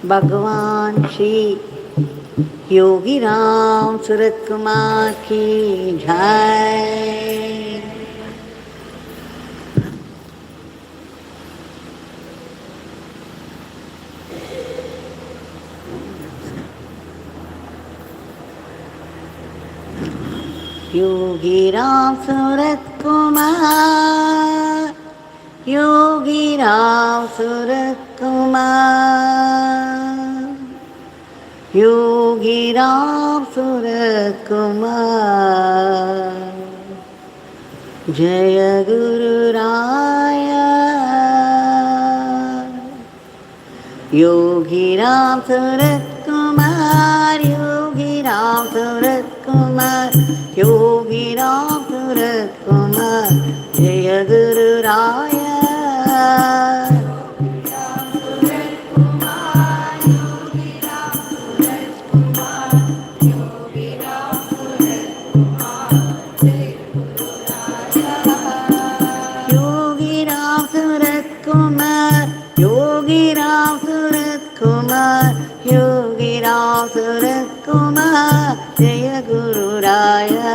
Bhagwan Shri Yogi Ramsuratkumar ki jai. Yogi Ramsuratkumar, Yogi Ramsuratkumar, Yogi Ramsuratkumar, Jaya Guru Raya, Yogi Ramsuratkumar, Yogi Ramsuratkumar, Yogi Ramsuratkumar, Jaya Guru Raya. Yogi Ramsuratkumar, Yogi Ramsuratkumar, Yogi Ramsuratkumar, Jaya Guru Raya.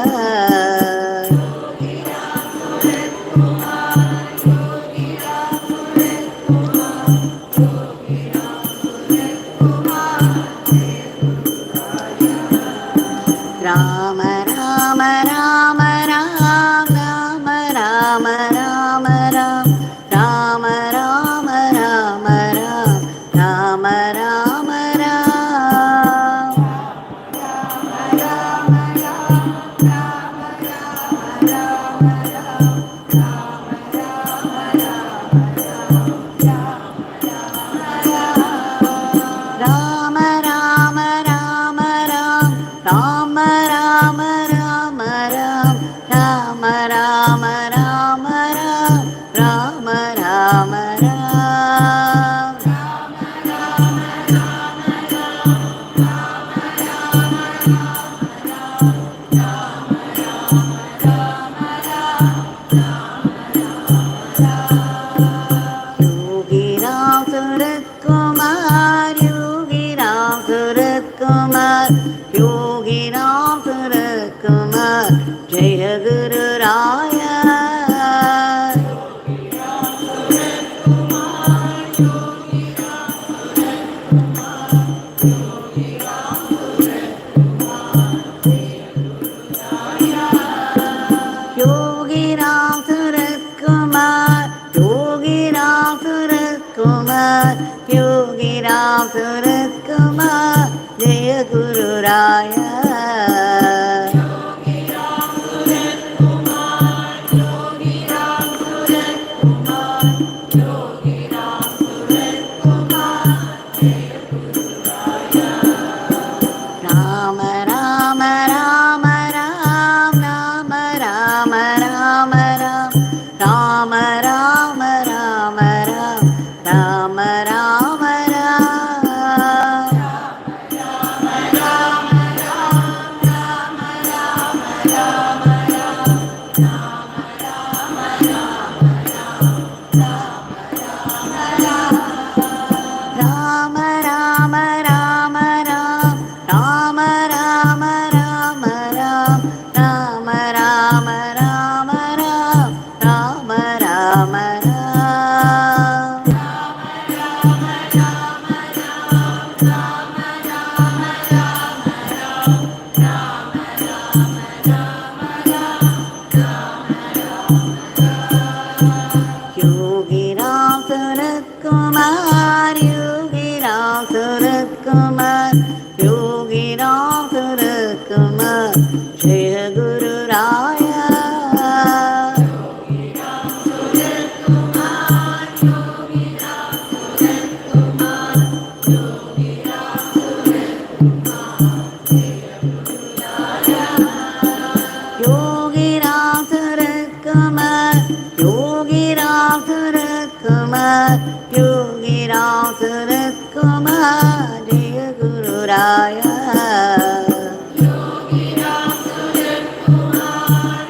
Rama Rama Rama Rama Rama Rama Rama Rama Rama Rama Rama Rama Rama Yogi Ramsuratkumar, Jaya Guru Raya. Yogi Ramsuratkumar, Yogi Ramsuratkumar, Yogi Ramsuratkumar, Jaya Guru Raya. Rama Rama Rama Rama Rama Rama Rama Rama Rama Rama Rama Yogi Ramsuratkumar, Yogi Ramsuratkumar, Yogi Ramsuratkumar, Jaya Guru Raya. Yogi Ramsuratkumar, Yogi Ramsuratkumar, Yogi Ramsuratkumar, Jaya Guru Raya. Yogi Ramsuratkumar,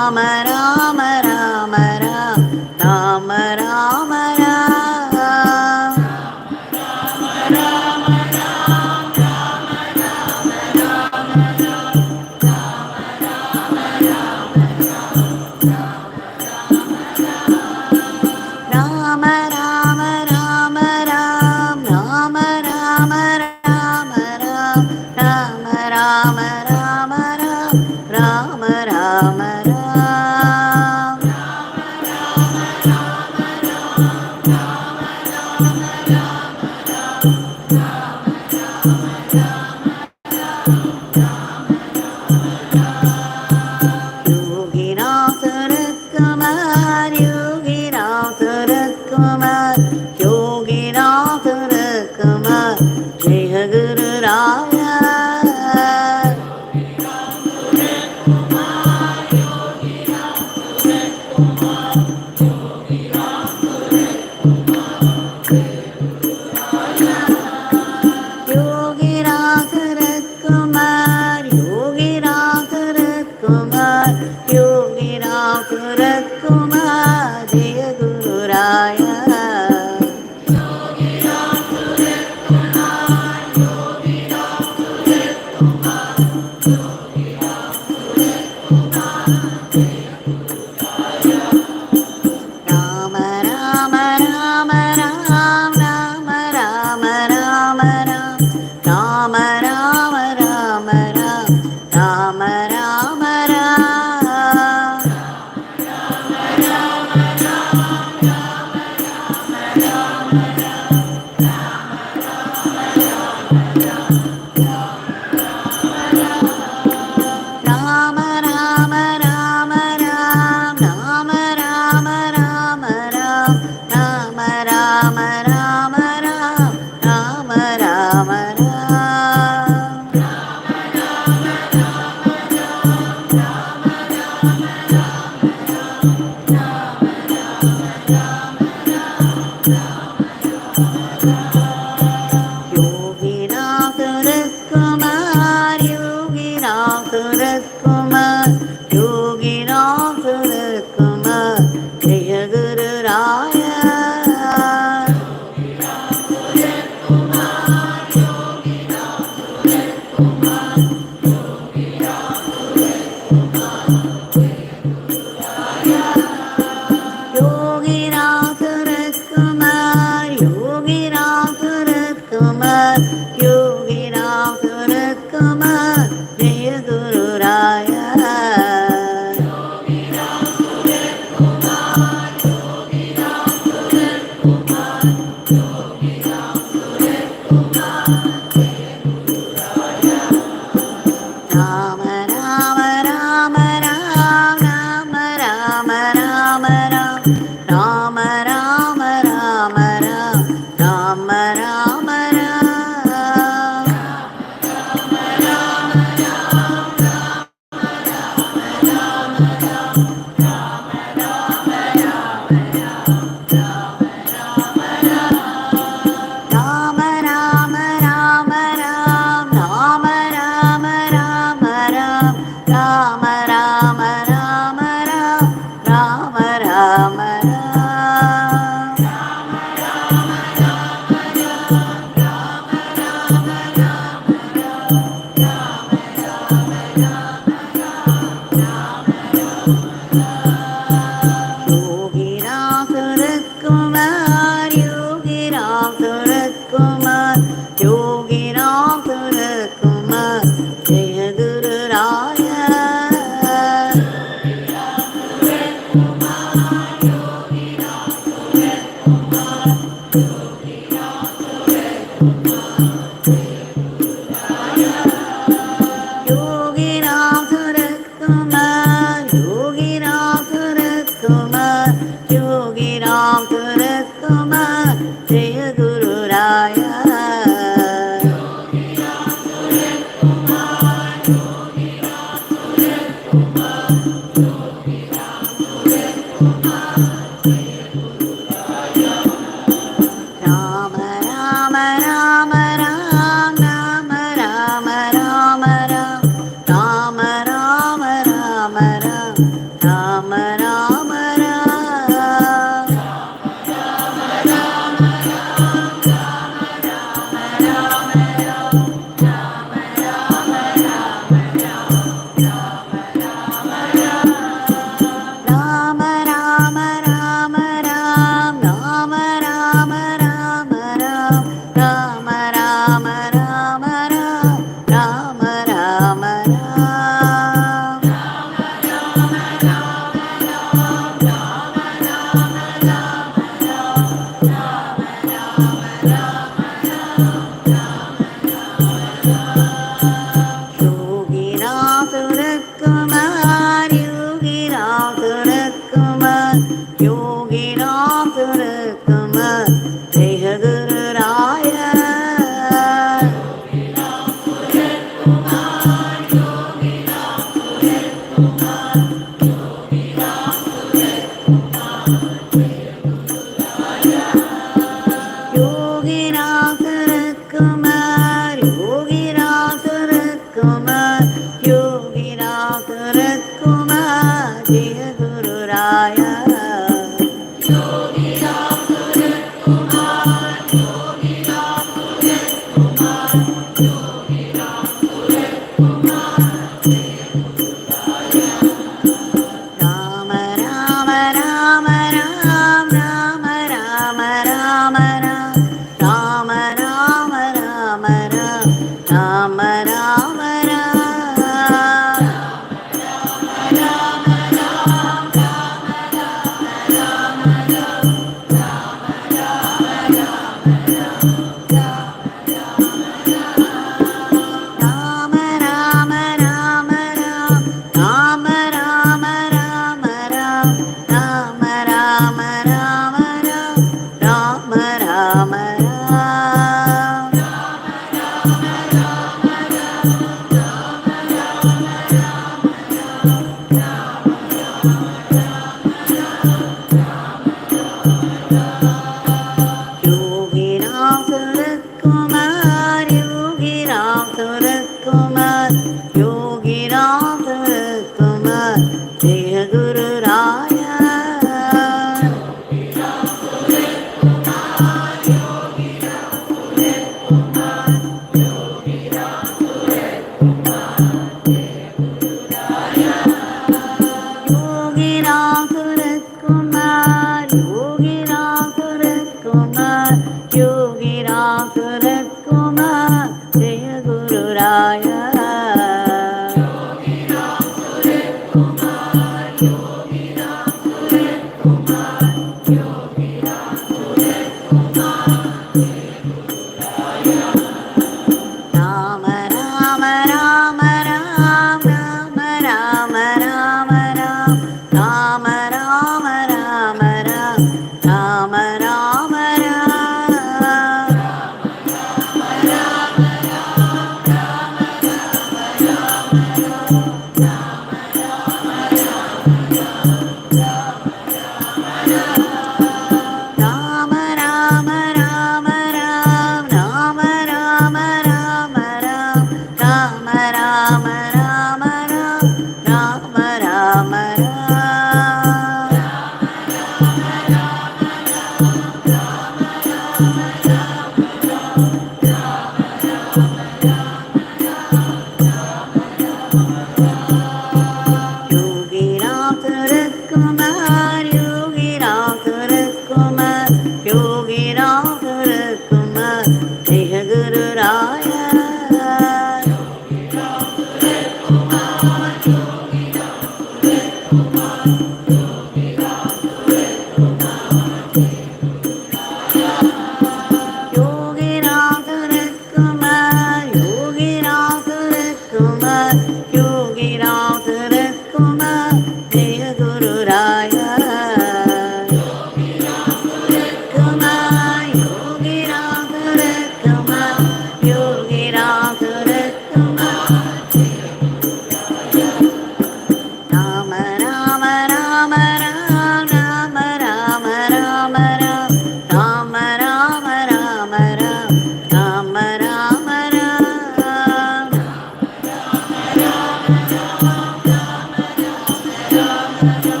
Yogi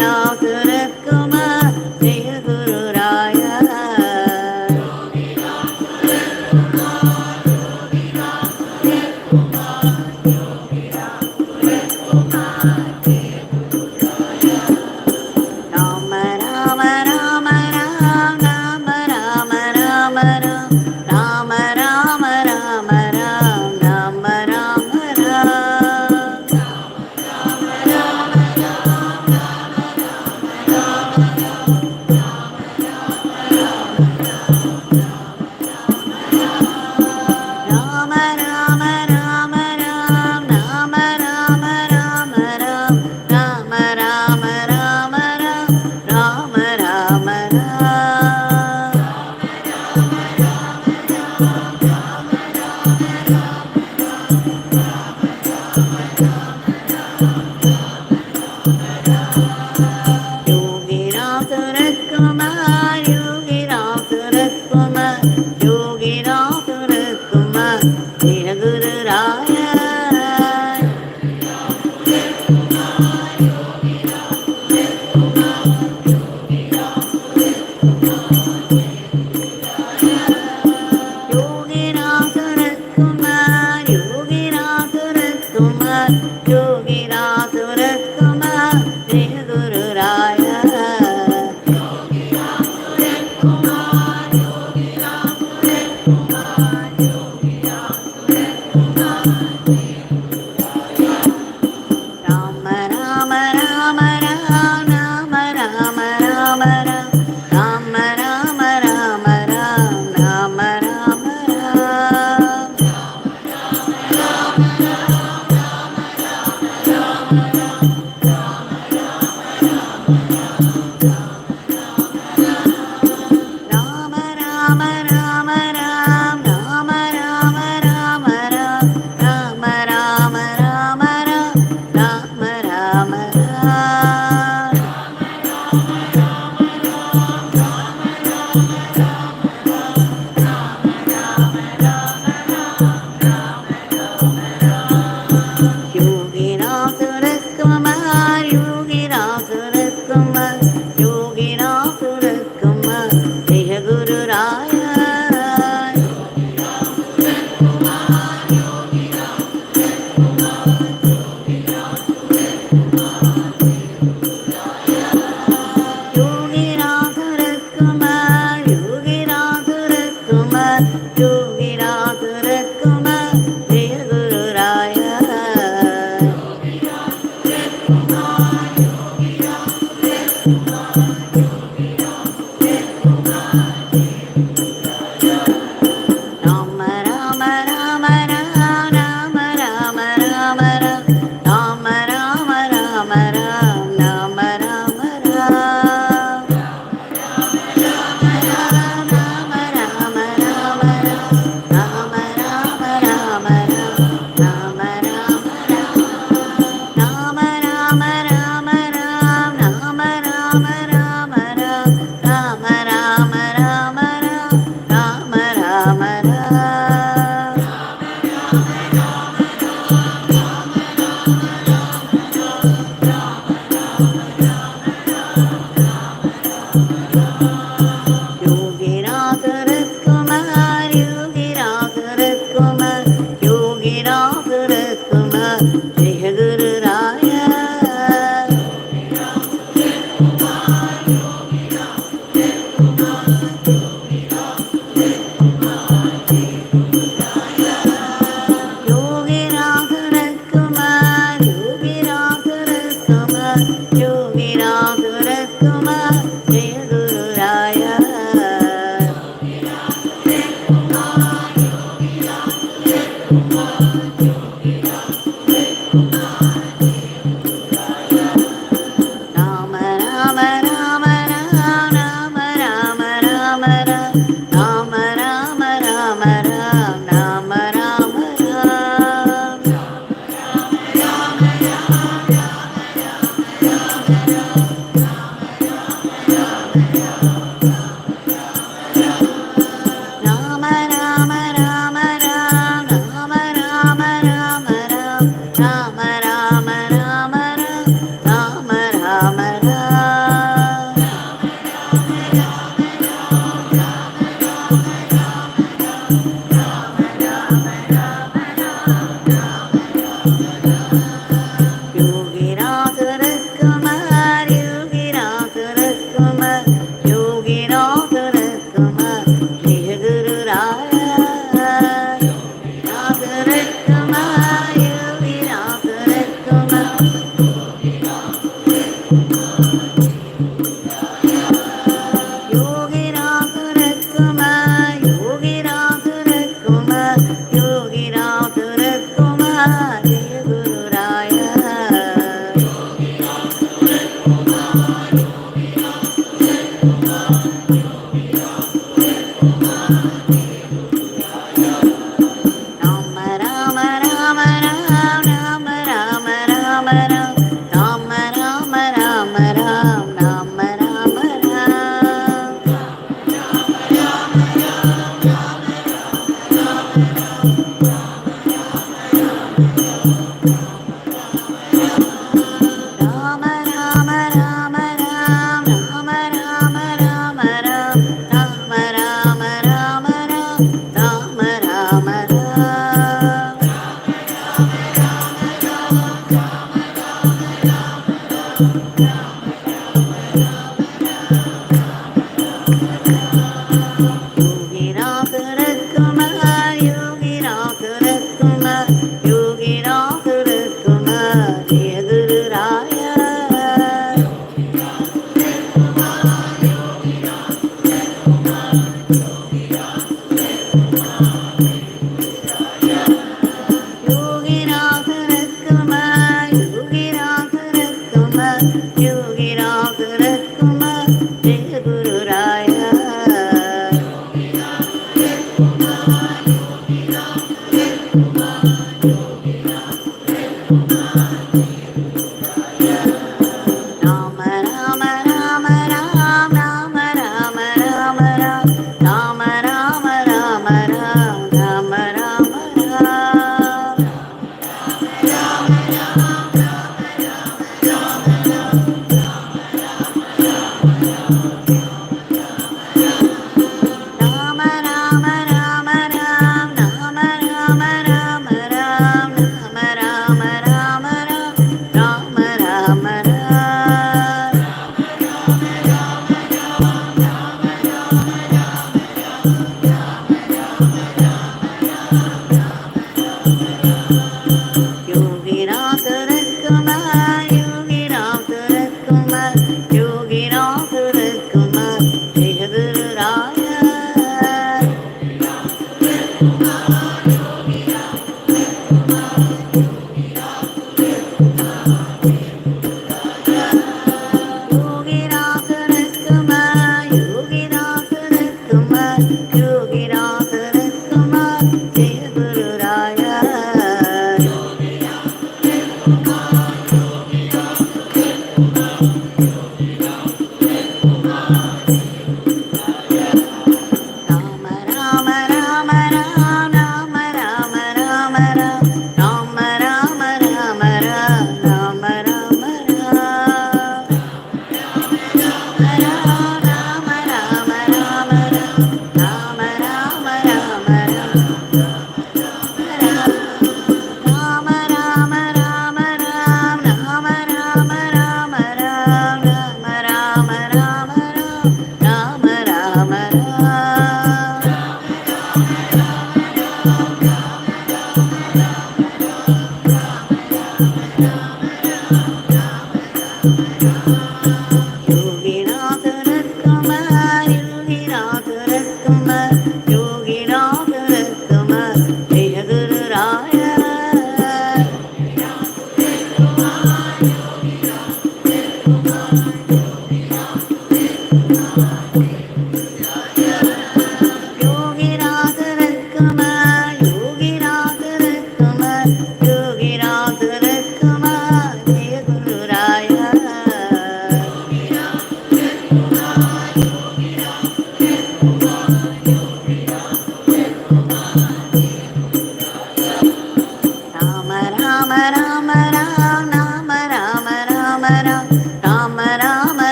Ramsuratkumar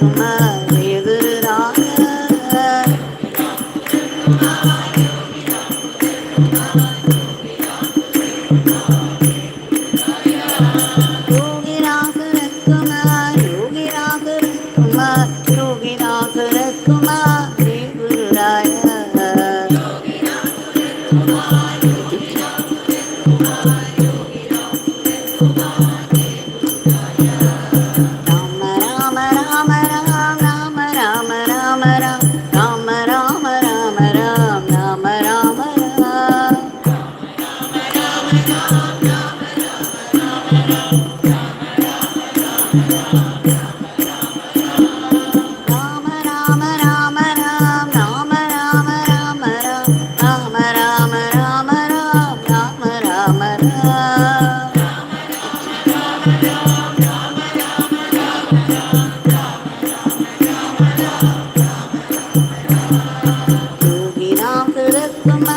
Yogi Ramsuratkumar,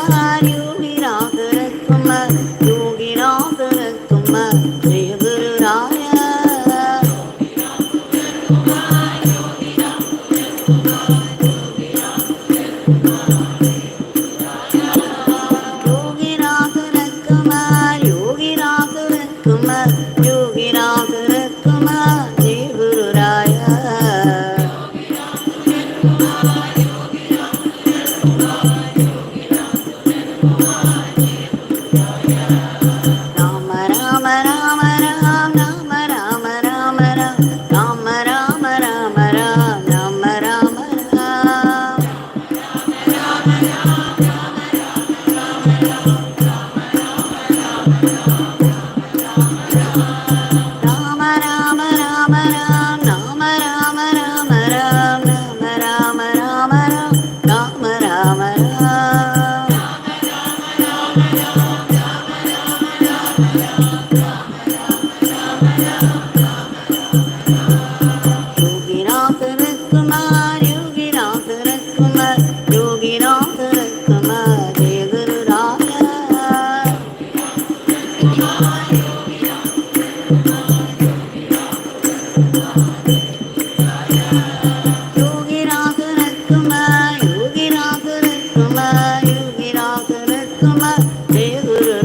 Yogi Ramsuratkumar,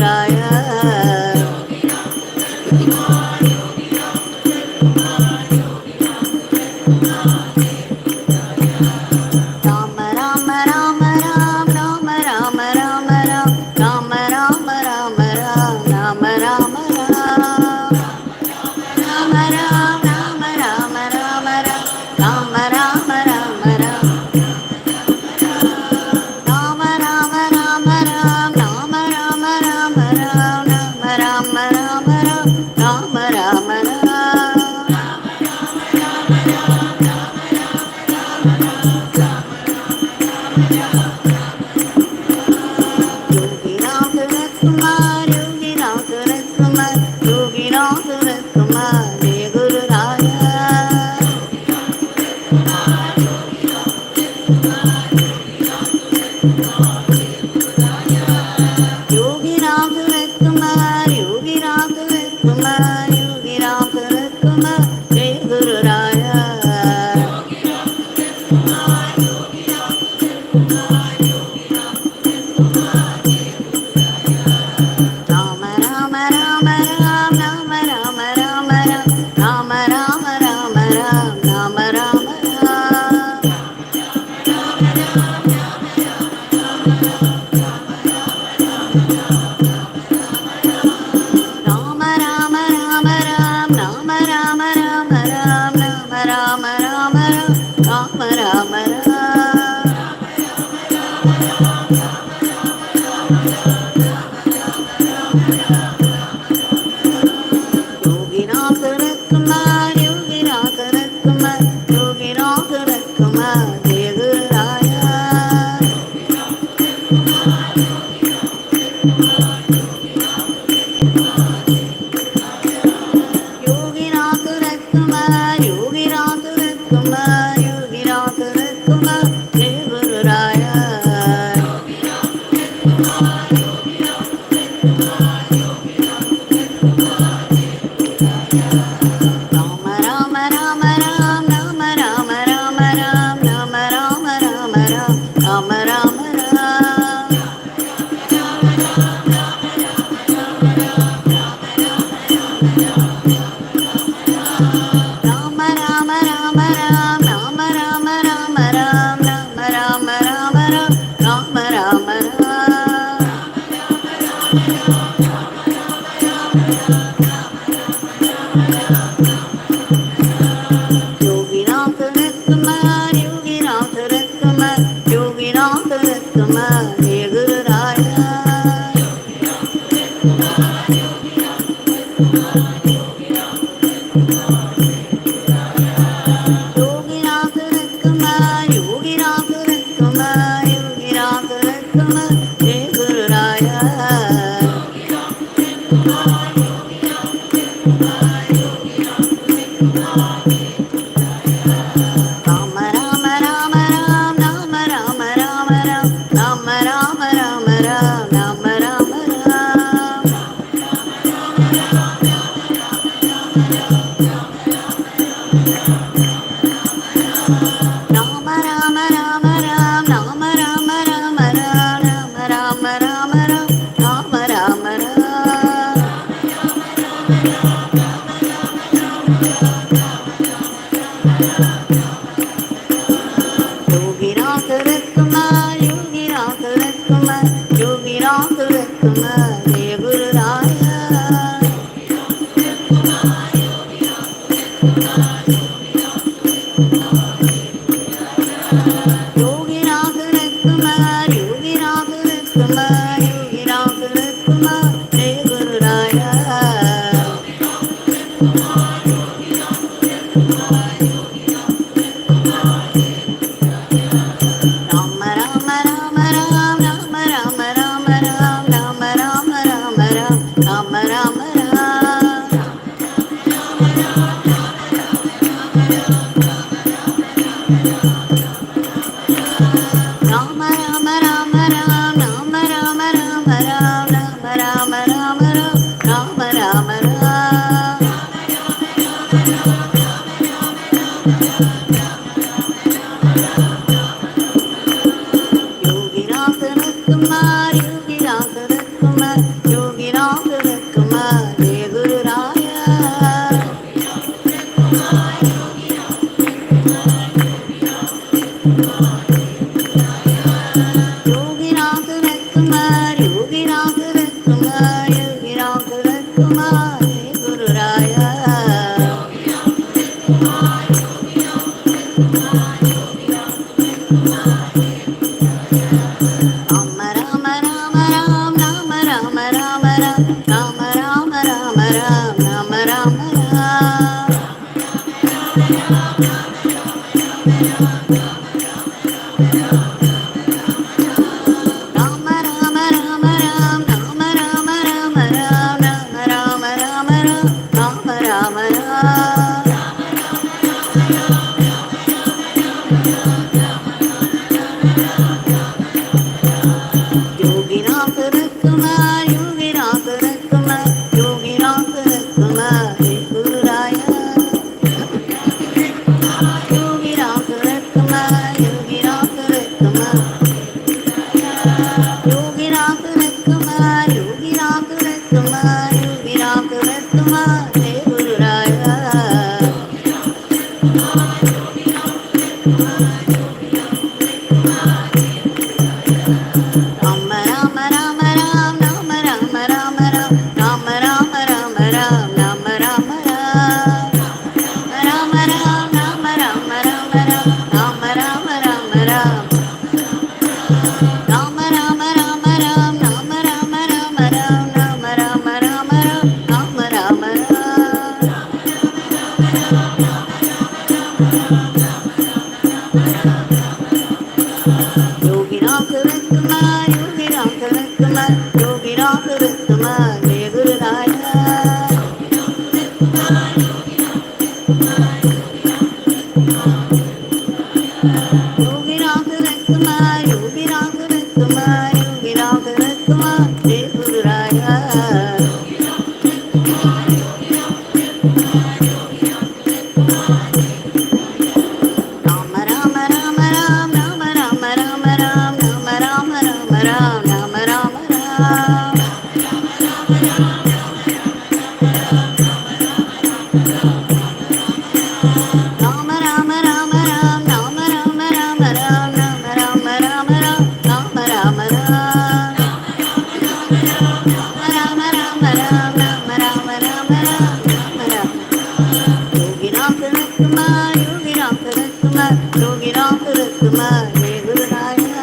Yogi Ramsuratkumar. Yogi Ramsuratkumar, Yogi Ramsuratkumar, Yogi Ramsuratkumar, Jai Guru Raya. Rama Rama Rama Ram, Rama Rama Rama Ram, Rama Rama Rama Ram, Rama Rama Ram. Rama Rama Rama Ram, Rama Rama Rama Ram, Rama Rama Rama Ram, Rama Rama Ram. Yogi Ramsuratkumar, Yogi Ramsuratkumar, Yogi Ramsuratkumar, Jai Guru Raya. Yogi Ramsuratkumar, Yogi Ramsuratkumar, Yogi Ramsuratkumar, Jai Guru Raya. Rama Rama Rama Ram, Rama Rama Rama Ram, Rama Rama Rama Ram, Rama Rama Ram. Rama Rama Rama Ram, Rama Rama Rama Ram, Rama Rama Rama Ram, Rama Rama Ram. Yogi Ramsuratkumar, Yogi Ramsuratkumar, Yogi Ramsuratkumar, Jai Guru Raya. Yogi Ramsuratkumar, Yogi Ramsuratkumar, Yogi Ramsuratkumar, Yogi Ramsuratkumar, Yogi Ramsuratkumar, Jai Guru Raya. Rama Rama Rama Ram, Rama Rama Rama Ram, Rama Rama Rama Ram, Rama Rama Ram. Rama Rama Rama Rama Rama Ram, Rama Rama Rama Ram. Rama Rama Rama Ram, Rama Rama Rama Ram, Rama Rama Rama Ram, Rama Rama Ram. Yogi Ramsuratkumar, Yogi Ramsuratkumar, Yogi Ramsuratkumar, Jai Guru Raya. Yogi Ramsuratkumar, Yogi Ramsuratkumar, Yogi Ramsuratkumar, Jai Guru Raya. Rama Rama Rama Ram, Rama Rama Rama Ram, Rama Rama Rama Ram, Rama Rama Ram. Rama Rama Rama Ram, Rama Rama Rama Ram, Rama Rama Rama Ram, Rama Rama Ram. Rama Rama Ram, Rama Rama Rama Ram, Rama Rama. Yogi Ramsuratkumar, Yogi Ramsuratkumar, Yogi Ramsuratkumar, Jai Guru Raya.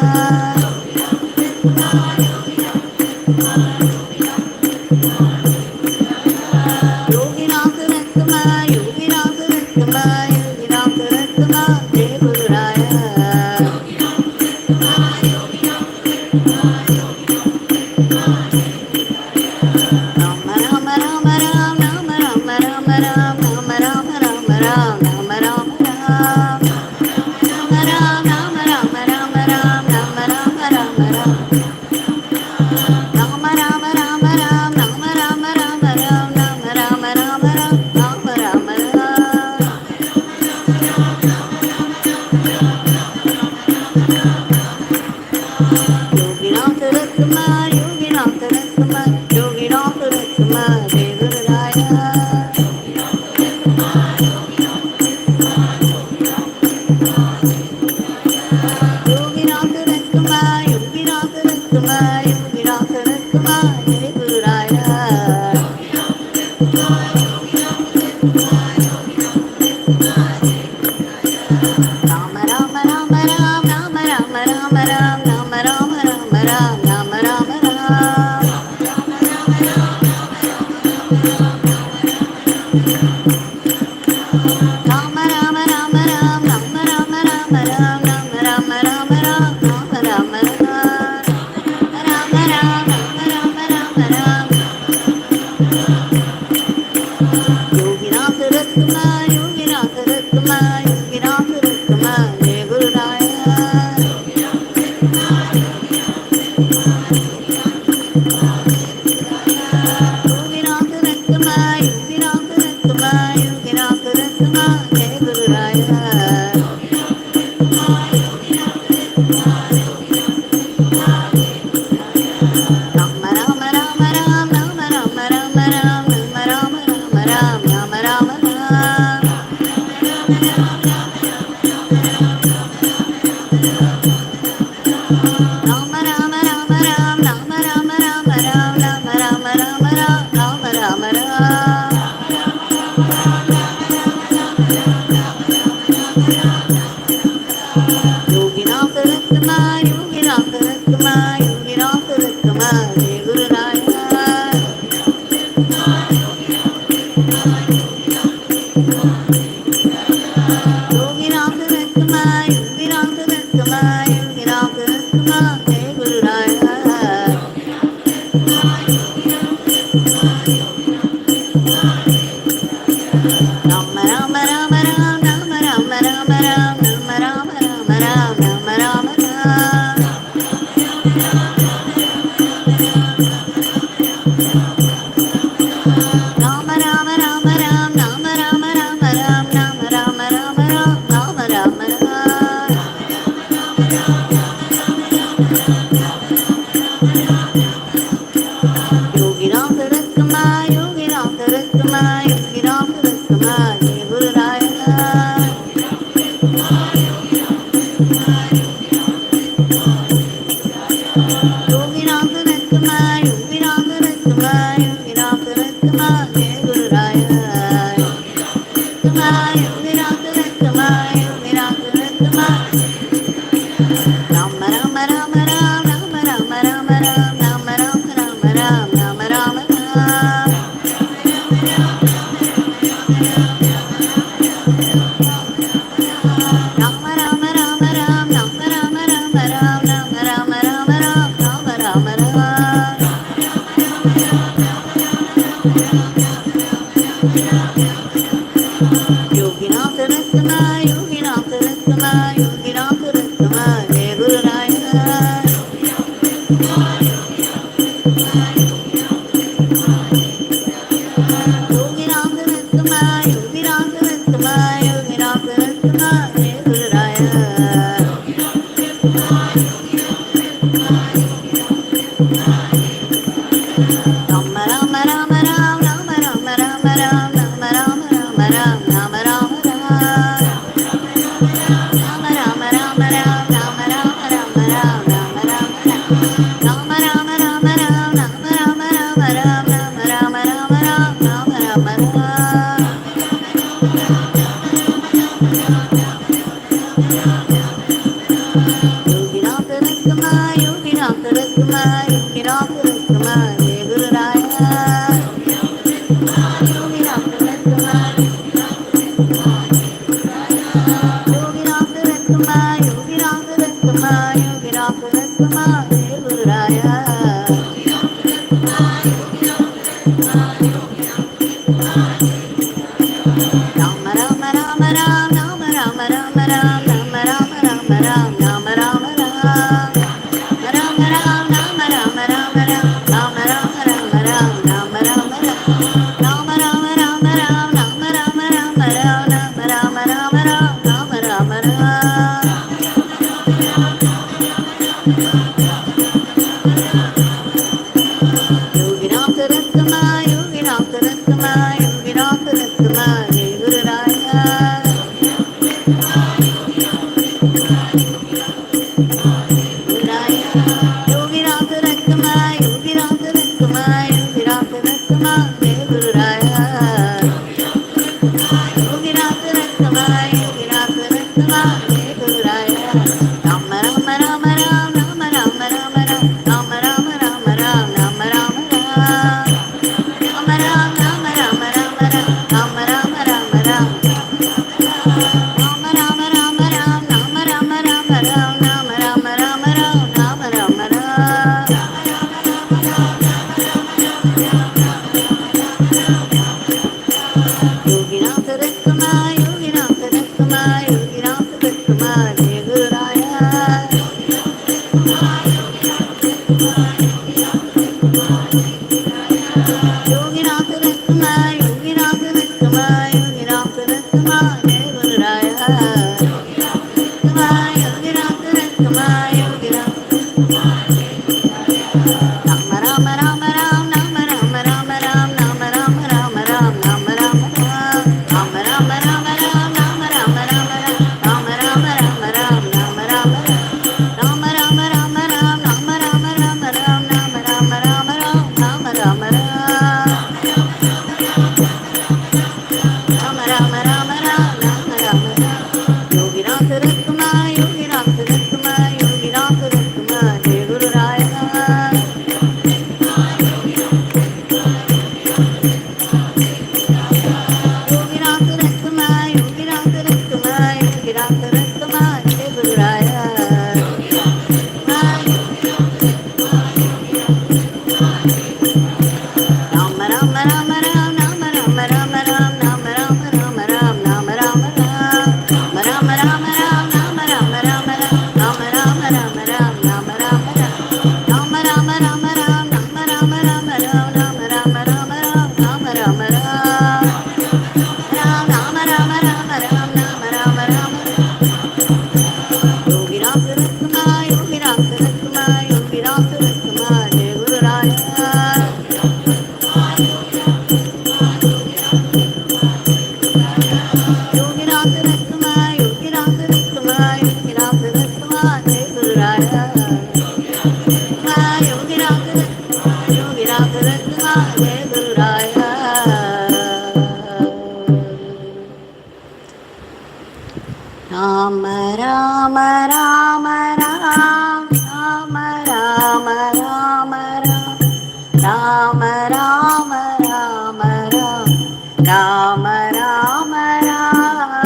Yogi Ramsuratkumar, Yogi Ramsuratkumar, Yogi Ramsuratkumar, Jai Guru Raya. Rama Rama Rama Ram, Rama Rama Rama Ram, Rama Rama Rama Ram, Rama Rama Ram. Rama Rama Rama Rama Rama Rama Rama Rama Rama Rama Rama Rama Rama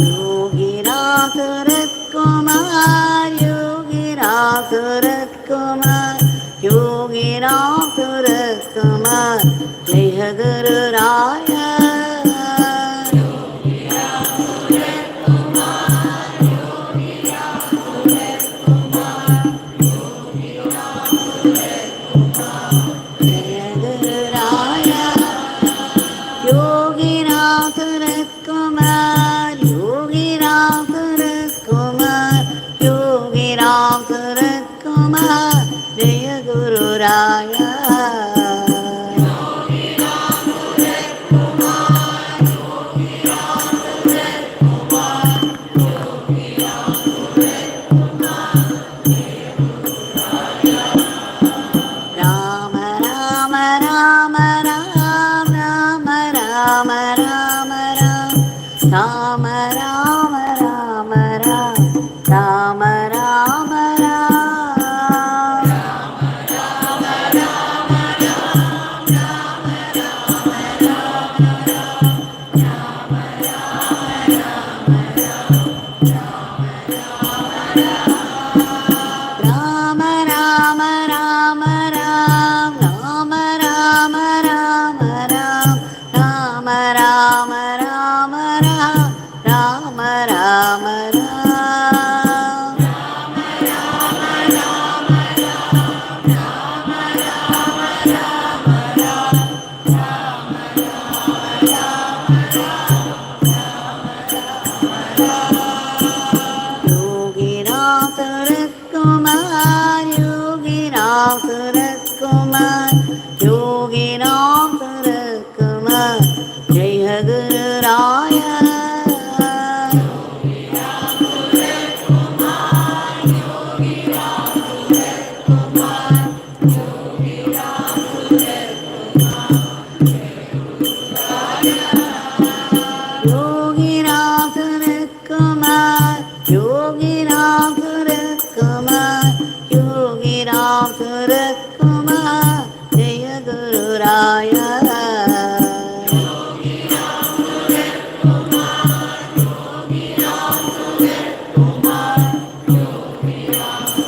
Yogi Ramsuratkumar Jai Guru Raya Yogi Ramsuratkumar Yogi Ramsuratkumar Yogi Ramsuratkumar Jai Guru Raya Yogi Ramsuratkumar Yogi Ramsuratkumar Yogi Ramsuratkumar Jaya Guru Raya Yogi Ramsuratkumar Yogi Ramsuratkumar Yogi Ramsuratkumar Jaya Guru Raya Rama Rama Rama Rama Rama Rama Rama Rama Rama Rama Rama Yogi Ramsuratkumar Jai Guru Raya Yogi Ramsuratkumar Yogi Ramsuratkumar Yogi Ramsuratkumar Yogi Ramsuratkumar Yogi Ramsuratkumar Yogi Ramsuratkumar Jaya Guru Raya Yogi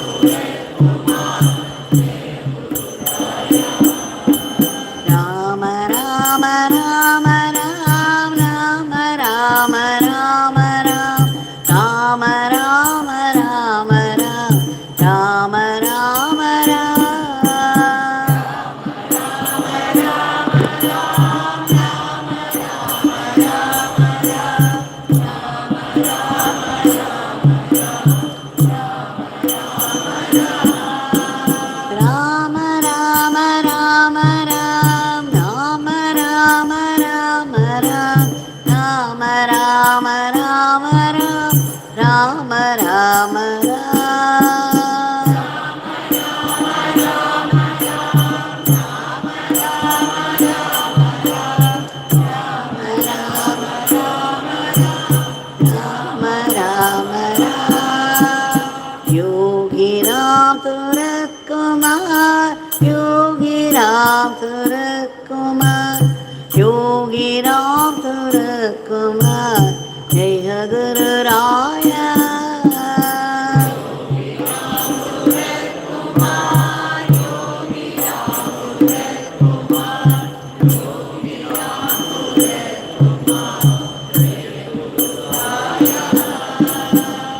Ramsuratkumar Yogi Ramsuratkumar Yogi Ramsuratkumar Jaya Guru Raya Rama Rama Rama Rama Rama Rama Rama Rama Rama Rama Rama Yogi Ramsuratkumar Yogi Ramsuratkumar Yogi Ramsuratkumar Jaya Guru Raya Yogi Ramsuratkumar Yogi Ramsuratkumar Yogi Ramsuratkumar Jaya Guru Raya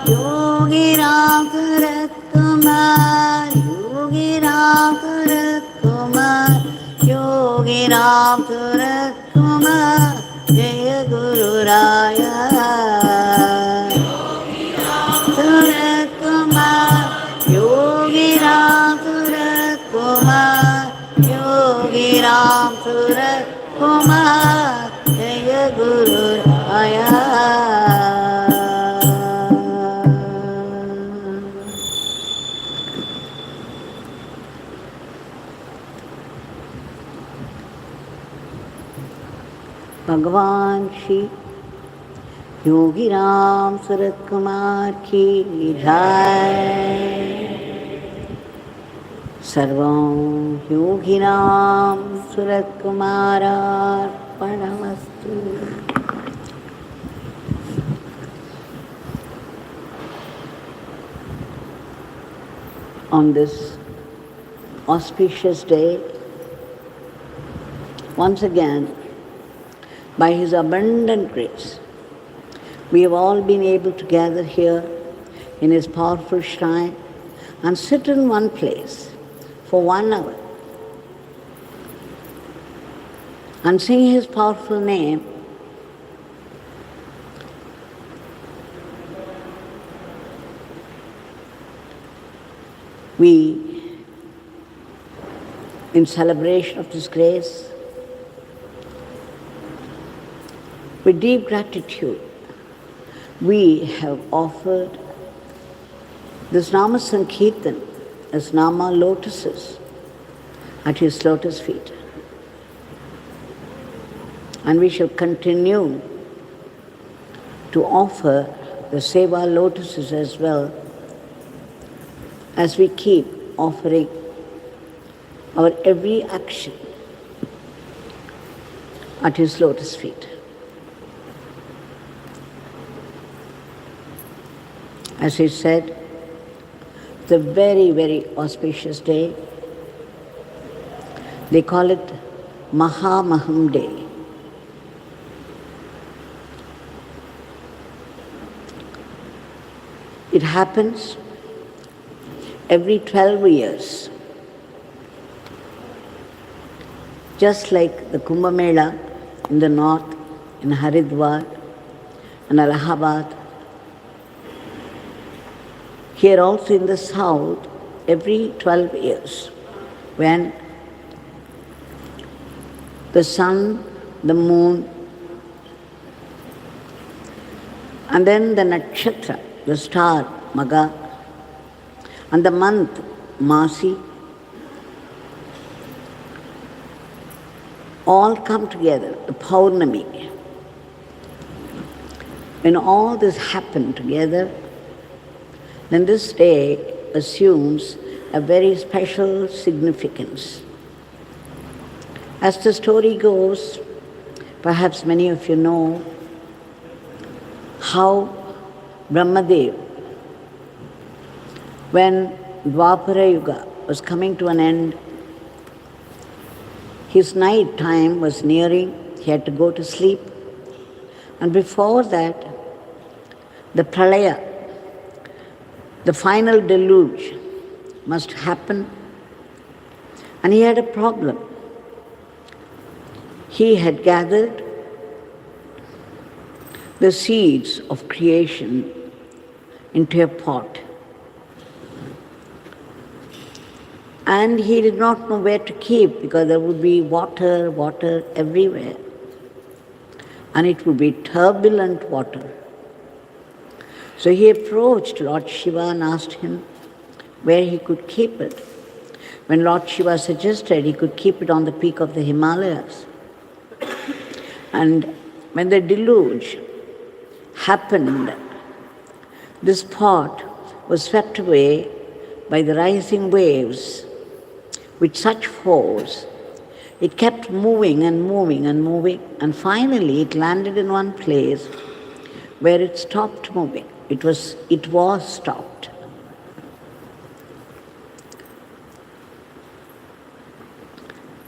Yogi Ramsuratkumar Ramsuratkumar, Yogi Ramsuratkumar, Yogi Ramsuratkumar, Jaya Guru Raya. Suratkumar, Yogi Ramsuratkumar, Yogi Ramsuratkumar, Jaya Guru Raya. Bhagavan Shri Yogi Ramsuratkumar ki jai. Sarvam Yogi Ramsuratkumar arpanamastu. On this auspicious day, once again, by His abundant grace, we have all been able to gather here in His powerful shrine and sit in one place for 1 hour and sing His powerful name. We, in celebration of this grace, with deep gratitude, we have offered this Nama Sankirtan as Nama lotuses at His lotus feet. And we shall continue to offer the Seva lotuses as well as we keep offering our every action at His lotus feet. As He said, it's a very, very auspicious day. They call it Mahamagham Day. It happens every 12 years. Just like the Kumbh Mela in the north, in Haridwar and Allahabad. Here also in the south, every 12 years, when the sun, the moon, and then the nakshatra, the star, Maga, and the month, Masi, all come together, the Paurnami. When all this happened together, then this day assumes a very special significance. As the story goes, perhaps many of you know how Brahmadev, when Dwapara Yuga was coming to an end, his night time was nearing, he had to go to sleep. And before that, the Pralaya, the final deluge, must happen. And he had a problem. He had gathered the seeds of creation into a pot. And he did not know where to keep because there would be water everywhere. And it would be turbulent water. So he approached Lord Shiva and asked him where he could keep it. When Lord Shiva suggested he could keep it on the peak of the Himalayas. And when the deluge happened, this pot was swept away by the rising waves with such force. It kept moving and moving and moving, and finally it landed in one place where it stopped moving. It was stopped.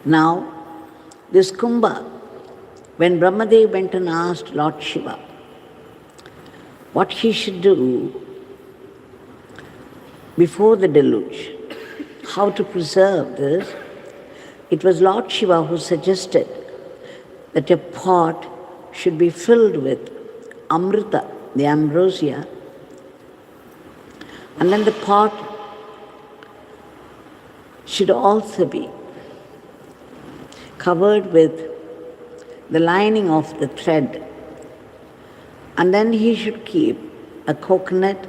Now, this Kumbha, when Brahmadev went and asked Lord Shiva what he should do, before the deluge. How to preserve this? It was Lord Shiva who suggested that a pot should be filled with amrita, the ambrosia, and then the pot should also be covered with the lining of the thread, and then he should keep a coconut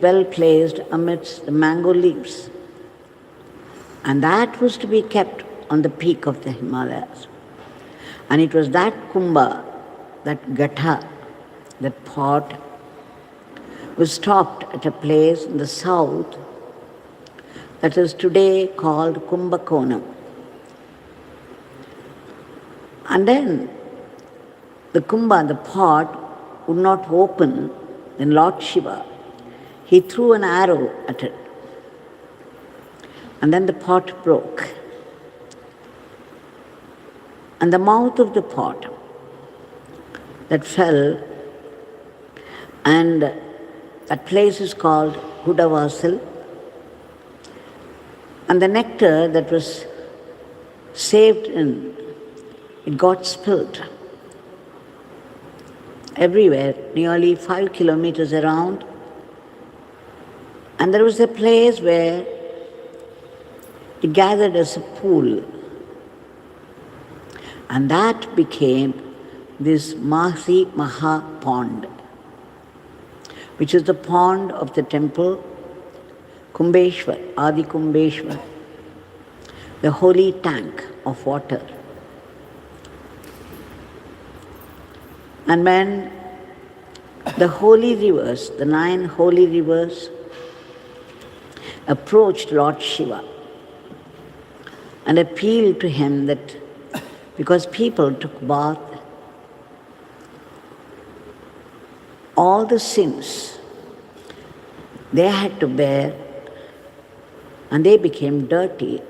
well placed amidst the mango leaves, and that was to be kept on the peak of the Himalayas. And it was that kumbha, that gatha, that pot, was stopped at a place in the south that is today called Kumbakonam. And then the kumbha, the pot, would not open. Then Lord Shiva, he threw an arrow at it. And then the pot broke. And the mouth of the pot that fell, and that place is called Hudavasil. And the nectar that was saved in, it got spilled everywhere, nearly 5 kilometers around. And there was a place where it gathered as a pool. And that became this Masi Mahamagham pond, which is the pond of the temple Kumbeshwar, Adi Kumbeshwar, the holy tank of water. And when the holy rivers, the 9 holy rivers, approached Lord Shiva and appealed to him that because people took bath, all the sins they had to bear, and they became dirty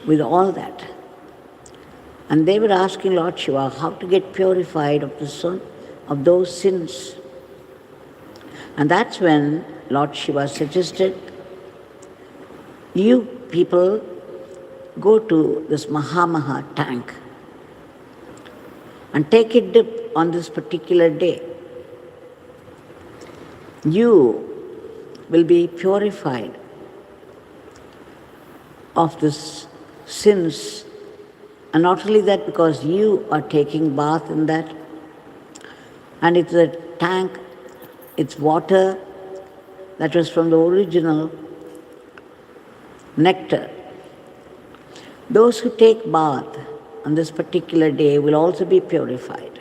with all that. And they were asking Lord Shiva how to get purified of those sins. And that's when Lord Shiva suggested, you people go to this Mahamagham Tank and take a dip on this particular day. You will be purified of these sins. And not only that, because you are taking bath in that, and it's a tank, it's water that was from the original nectar. Those who take bath on this particular day will also be purified,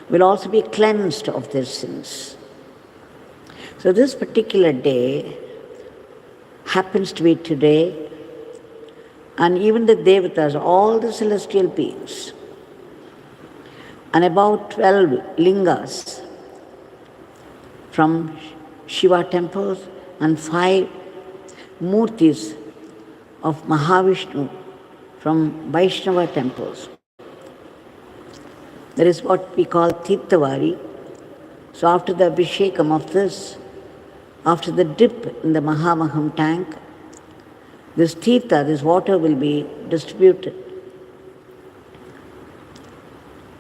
will also be cleansed of their sins. So this particular day happens to be today, and even the devatas, all the celestial beings, and about 12 lingas from Shiva temples and 5 Murthys of Mahavishnu from Vaishnava temples. That is what we call Tirthavari. So after the Abhishekam of this, after the dip in the Mahamagham tank, this Tirtha, this water will be distributed.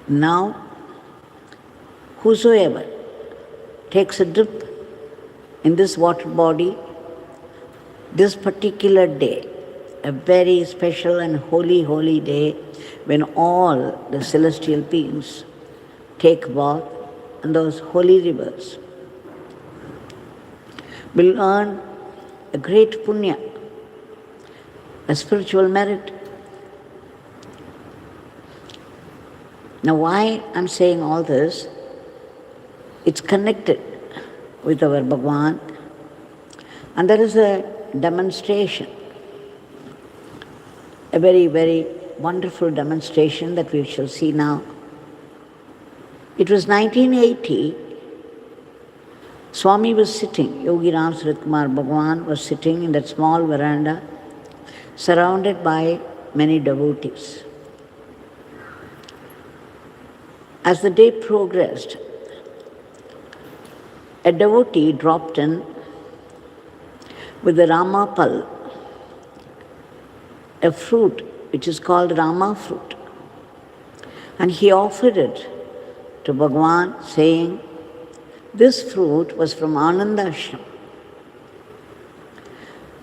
Now, whosoever takes a dip in this water body, this particular day, a very special and holy day, when all the celestial beings take bath in those holy rivers, will earn a great punya, a spiritual merit. Now why I'm saying all this, it's connected with our Bhagwan, and there is a demonstration, a very, very wonderful demonstration that we shall see now. It was 1980, Swami was sitting, Yogi Ramsuratkumar Bhagwan was sitting in that small veranda, surrounded by many devotees. As the day progressed, a devotee dropped in with the Rama pal, a fruit which is called Rama fruit. And he offered it to Bhagwan, saying, this fruit was from Ananda Ashram.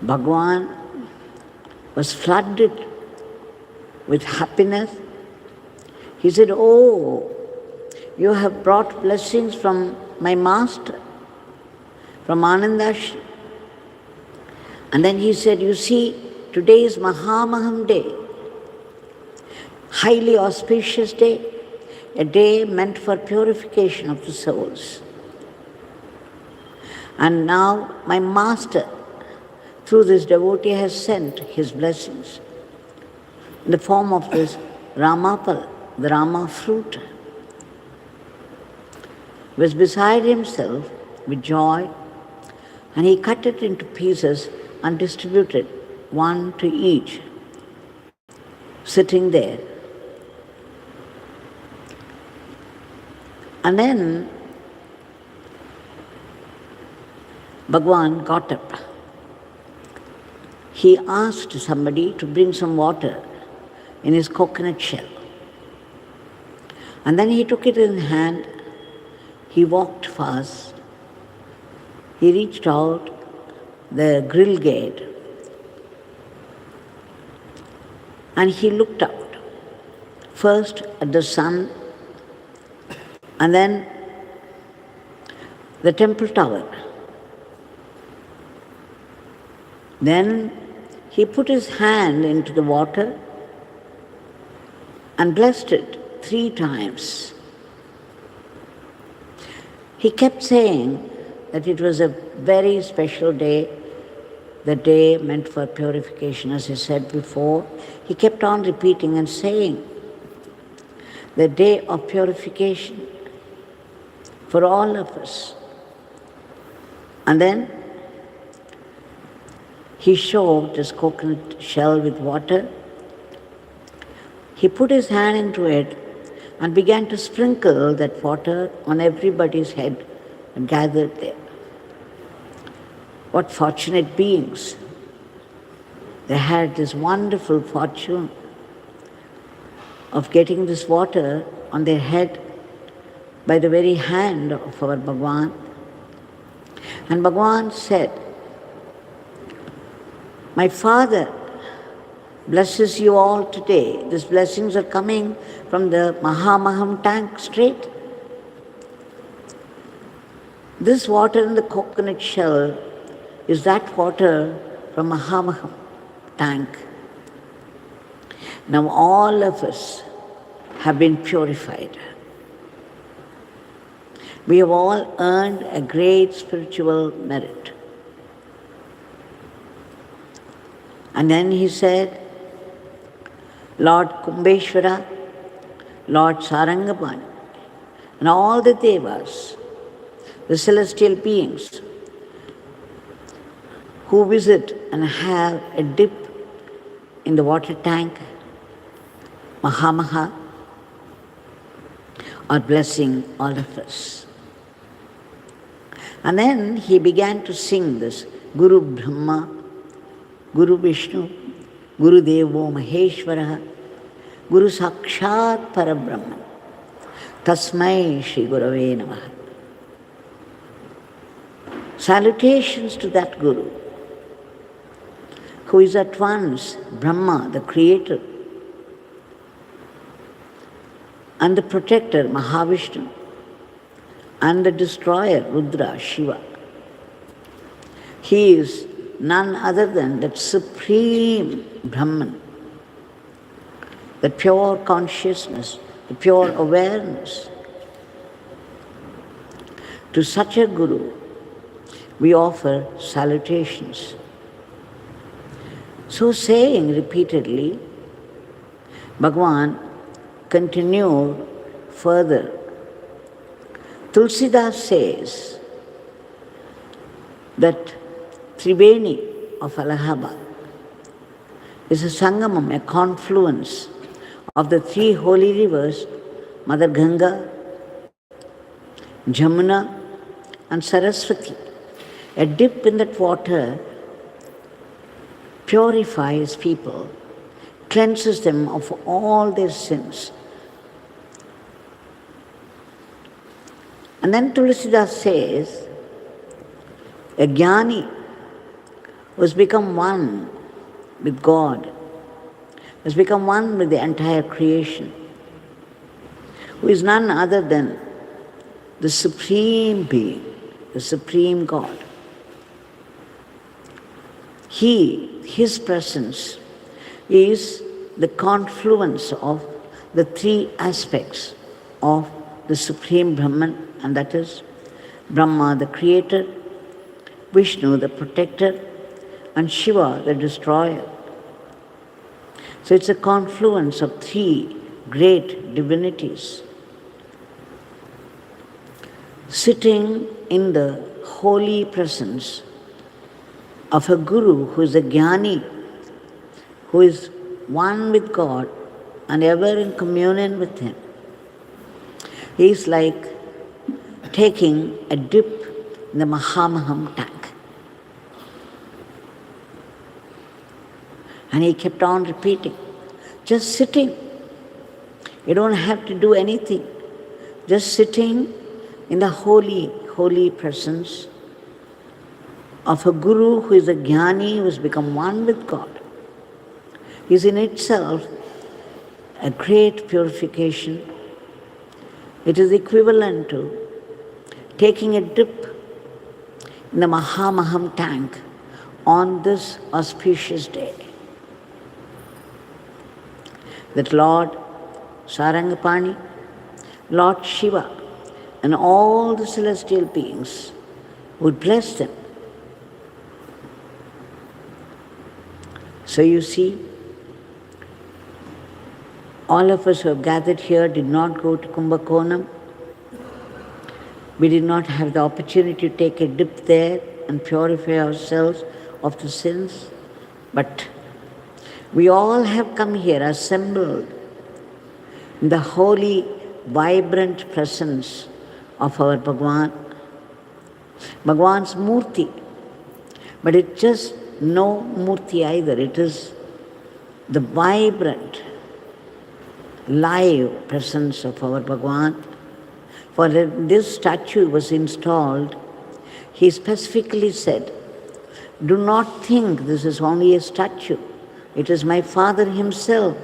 Bhagwan was flooded with happiness. He said, oh, you have brought blessings from my master, from Ananda Ashram. And then he said, you see, today is Mahamagham day, highly auspicious day, a day meant for purification of the souls. And now my master, through this devotee, has sent his blessings in the form of this Ramapal, the Rama fruit. He was beside himself with joy, and he cut it into pieces and distributed one to each, sitting there. And then Bhagwan got up. He asked somebody to bring some water in his coconut shell. And then he took it in hand. He walked fast. He reached out the grill gate and he looked out, first at the sun and then the temple tower. Then he put his hand into the water and blessed it 3 times. He kept saying that it was a very special day, the day meant for purification, as I said before. He kept on repeating and saying, the day of purification for all of us. And then he shoved his coconut shell with water. He put his hand into it and began to sprinkle that water on everybody's head and gathered there. What fortunate beings. They had this wonderful fortune of getting this water on their head by the very hand of our Bhagwan. And Bhagwan said, my father blesses you all today. These blessings are coming from the Mahamagham Tank straight. This water in the coconut shell is that water from Mahamagham Tank. Now all of us have been purified. We have all earned a great spiritual merit. And then he said, Lord Kumbeshwara, Lord Sarangapani, and all the devas, the celestial beings who visit and have a dip in the water tank, Mahamagham, are blessing all of us. And then he began to sing this Guru Brahma, Guru Vishnu, Guru Devo Maheshwara, Guru Sakshat Parabrahman, Tasmai Shri Gurave Namaha. Salutations to that Guru, who is at once Brahma, the creator, and the protector, Mahavishnu, and the destroyer, Rudra, Shiva. He is none other than that supreme Brahman, the pure consciousness, the pure awareness. To such a Guru, we offer salutations. So saying repeatedly, Bhagwan continued further. Tulsidas says that Triveni of Allahabad is a sangamam, a confluence of the 3 holy rivers, Mother Ganga, Jamuna, and Saraswati. A dip in that water purifies people, cleanses them of all their sins. And then Tulsidas says, a jnani who has become one with God, has become one with the entire creation, who is none other than the Supreme Being, the Supreme God. His presence is the confluence of the three aspects of the Supreme Brahman, and that is Brahma, the creator, Vishnu, the protector, and Shiva, the destroyer. So it's a confluence of three great divinities sitting in the holy presence of a guru who is a jnani, who is one with God and ever in communion with Him. He is like taking a dip in the Mahamagham tank. And he kept on repeating, just sitting. You don't have to do anything. Just sitting in the holy, holy presence of a guru who is a jnani, who has become one with God, is in itself a great purification. It is equivalent to taking a dip in the Mahamagham tank on this auspicious day. That Lord Sarangapani, Lord Shiva, and all the celestial beings would bless them. So you see, all of us who have gathered here did not go to Kumbakonam. We did not have the opportunity to take a dip there and purify ourselves of the sins. But we all have come here assembled in the holy, vibrant presence of our Bhagwan. Bhagwan's Murthy. But it's just no Murthy either. It is the vibrant, live presence of our Bhagwan. For when this statue was installed, he specifically said, do not think this is only a statue. It is my Father Himself.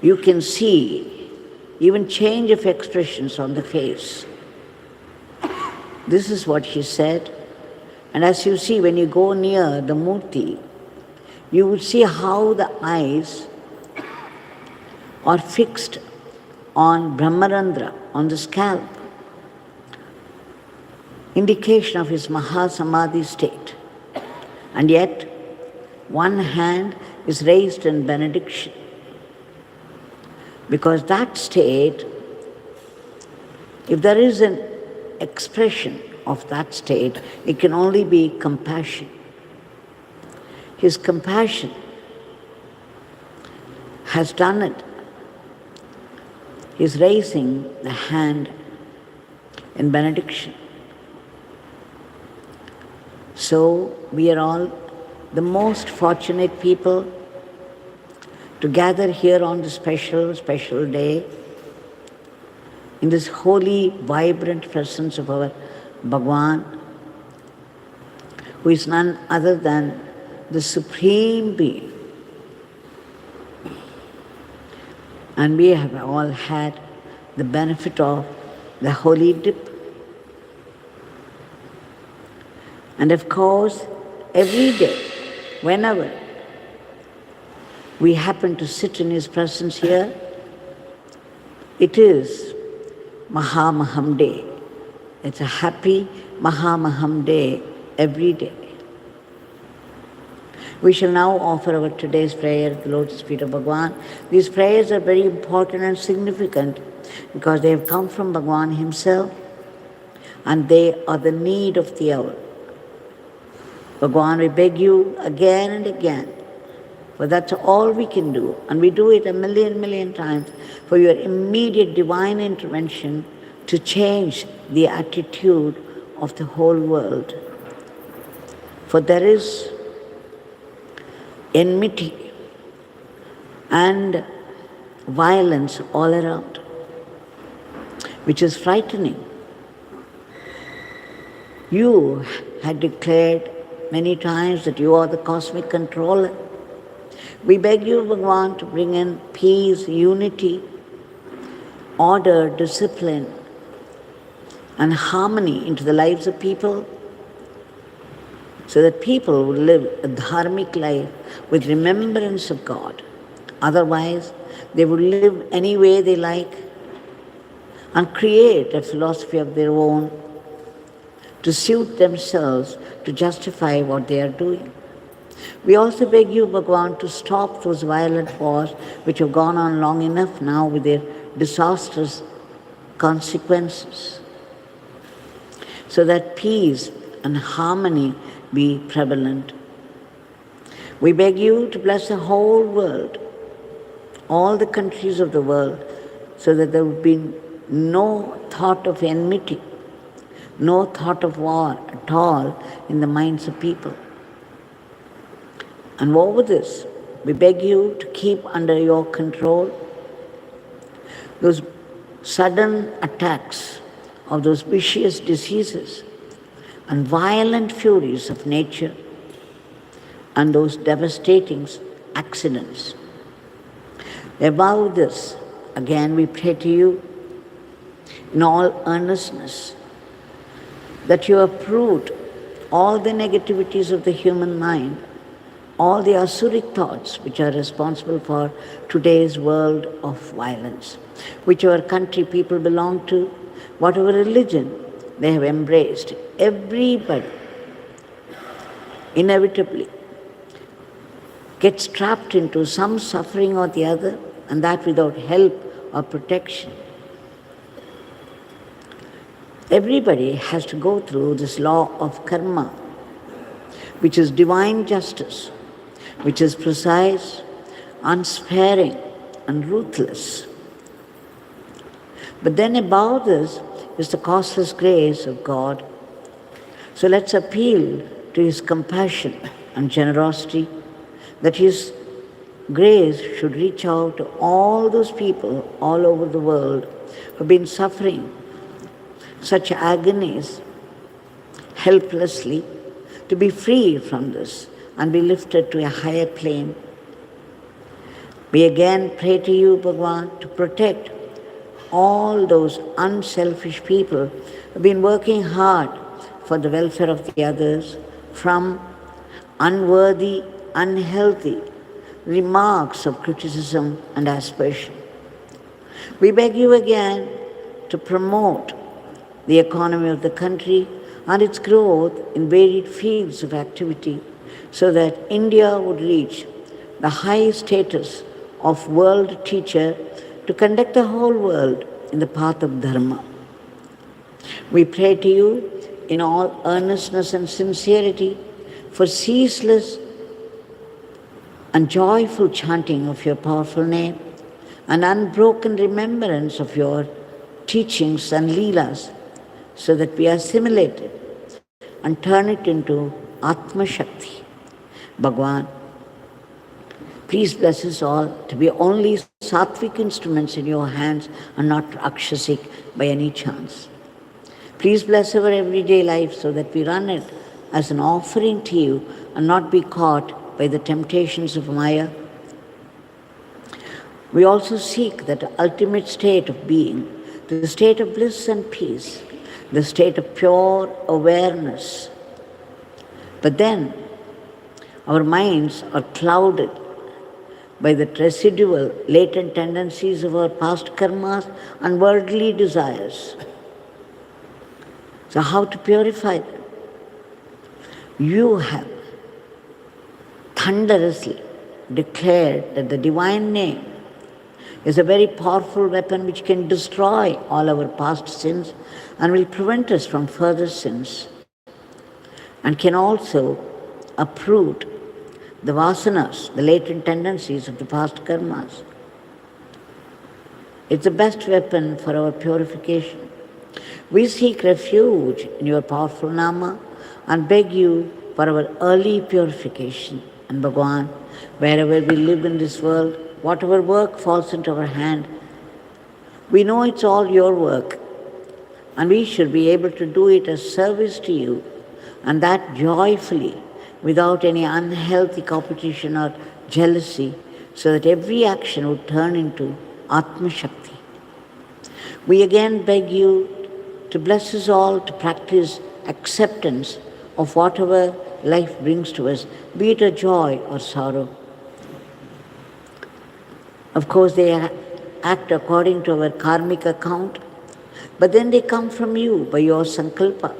You can see even change of expressions on the face. This is what he said. And as you see, when you go near the Murthy, you will see how the eyes are fixed on Brahmarandra, on the scalp, indication of his Mahasamadhi state. And yet, one hand is raised in benediction, because that state, if there is an expression of that state, it can only be compassion. His compassion has done it. He is raising the hand in benediction. So we are all the most fortunate people to gather here on this special day in this holy, vibrant presence of our Bhagwan, who is none other than the Supreme Being. And we have all had the benefit of the holy dip. And of course, every day, whenever we happen to sit in His presence here, it is Mahamagham Day. It's a happy Mahamagham Day every day. We shall now offer our today's prayer at the Lotus feet of Bhagwan. These prayers are very important and significant because they have come from Bhagwan Himself and they are the need of the hour. Bhagwan, we beg you again and again, for that's all we can do, and we do it a million times, for your immediate divine intervention to change the attitude of the whole world. For there is enmity and violence all around, which is frightening. You had declared many times that you are the cosmic controller. We beg you, Bhagwan, to bring in peace, unity, order, discipline, and harmony into the lives of people, so that people would live a dharmic life with remembrance of God. Otherwise, they would live any way they like and create a philosophy of their own to suit themselves, to justify what they are doing. We also beg you, Bhagwan, to stop those violent wars which have gone on long enough now with their disastrous consequences, so that peace and harmony be prevalent. We beg you to bless the whole world, all the countries of the world, so that there would be no thought of enmity, no thought of war at all in the minds of people. And over this, we beg you to keep under your control those sudden attacks of those vicious diseases and violent furies of nature and those devastating accidents. Above this, again we pray to you in all earnestness that you uproot all the negativities of the human mind, all the asuric thoughts which are responsible for today's world of violence. Whichever country people belong to, whatever religion they have embraced, everybody inevitably gets trapped into some suffering or the other, and that without help or protection. Everybody has to go through this law of karma, which is divine justice, which is precise, unsparing, and ruthless. But then above this is the causeless grace of God. So let's appeal to His compassion and generosity, that His grace should reach out to all those people all over the world who have been suffering such agonies helplessly, to be free from this and be lifted to a higher plane. We again pray to you, Bhagwan, to protect all those unselfish people who have been working hard for the welfare of the others from unworthy, unhealthy remarks of criticism and aspersion. We beg you again to promote the economy of the country and its growth in varied fields of activity, so that India would reach the high status of world teacher to conduct the whole world in the path of dharma. We pray to you in all earnestness and sincerity for ceaseless and joyful chanting of your powerful name and unbroken remembrance of your teachings and leelas, so that we assimilate it and turn it into Atma Shakti. Bhagwan, please bless us all to be only sattvic instruments in your hands and not rakshasic by any chance. Please bless our everyday life so that we run it as an offering to you and not be caught by the temptations of Maya. We also seek that ultimate state of being, the state of bliss and peace, the state of pure awareness. But then our minds are clouded by the residual latent tendencies of our past karmas and worldly desires. So how to purify them? You have thunderously declared that the divine name is a very powerful weapon which can destroy all our past sins and will prevent us from further sins, and can also uproot the vasanas, the latent tendencies of the past karmas. It's the best weapon for our purification. We seek refuge in your powerful Nama and beg you for our early purification. And Bhagwan, wherever we live in this world, whatever work falls into our hand, we know it's all your work, and we should be able to do it as service to you, and that joyfully, without any unhealthy competition or jealousy, so that every action would turn into Atma Shakti. We again beg you to bless us all to practice acceptance of whatever life brings to us, be it a joy or sorrow. Of course, they act according to our karmic account, but then they come from you by your sankalpa.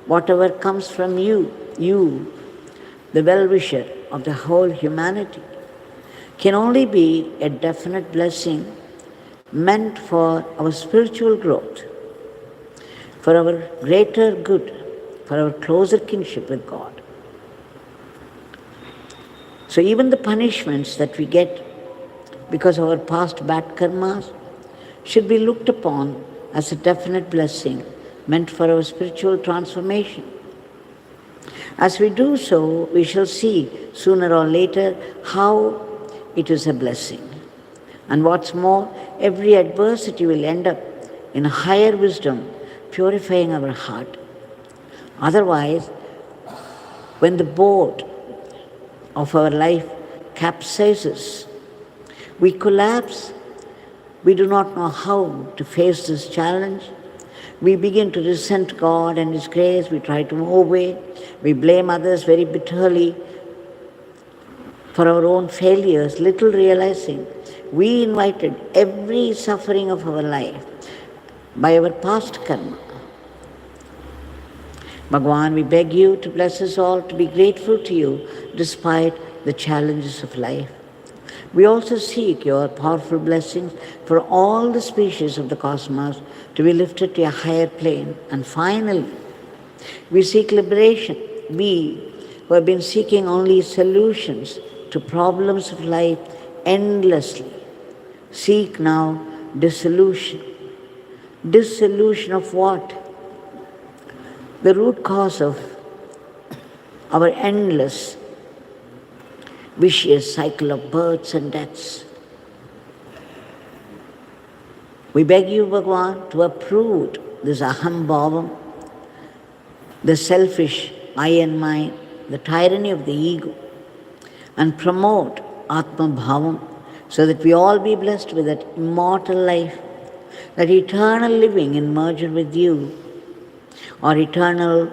Whatever comes from you, the well-wisher of the whole humanity, can only be a definite blessing meant for our spiritual growth, for our greater good, for our closer kinship with God. So even the punishments that we get because of our past bad karmas should be looked upon as a definite blessing meant for our spiritual transformation. As we do so, we shall see sooner or later how it is a blessing. And what's more, every adversity will end up in higher wisdom, purifying our heart. Otherwise, when the boat of our life capsizes, we collapse, we do not know how to face this challenge. We begin to resent God and His grace, we try to move away, we blame others very bitterly for our own failures, little realizing we invited every suffering of our life by our past karma. Bhagwan, we beg you to bless us all to be grateful to you despite the challenges of life. We also seek your powerful blessings for all the species of the cosmos to be lifted to a higher plane. And finally, we seek liberation. We who have been seeking only solutions to problems of life endlessly seek now dissolution. Dissolution of what? The root cause of our endless vicious cycle of births and deaths. We beg you, Bhagwan, to uproot this aham bhavam, the selfish I and mine, the tyranny of the ego, and promote atma bhavam, so that we all be blessed with that immortal life, that eternal living in merger with you, or eternal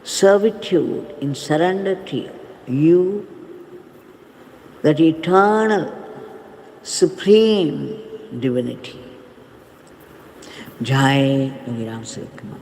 servitude in surrender to you, that eternal, supreme divinity. Jai Yogi Ramsuratkumar.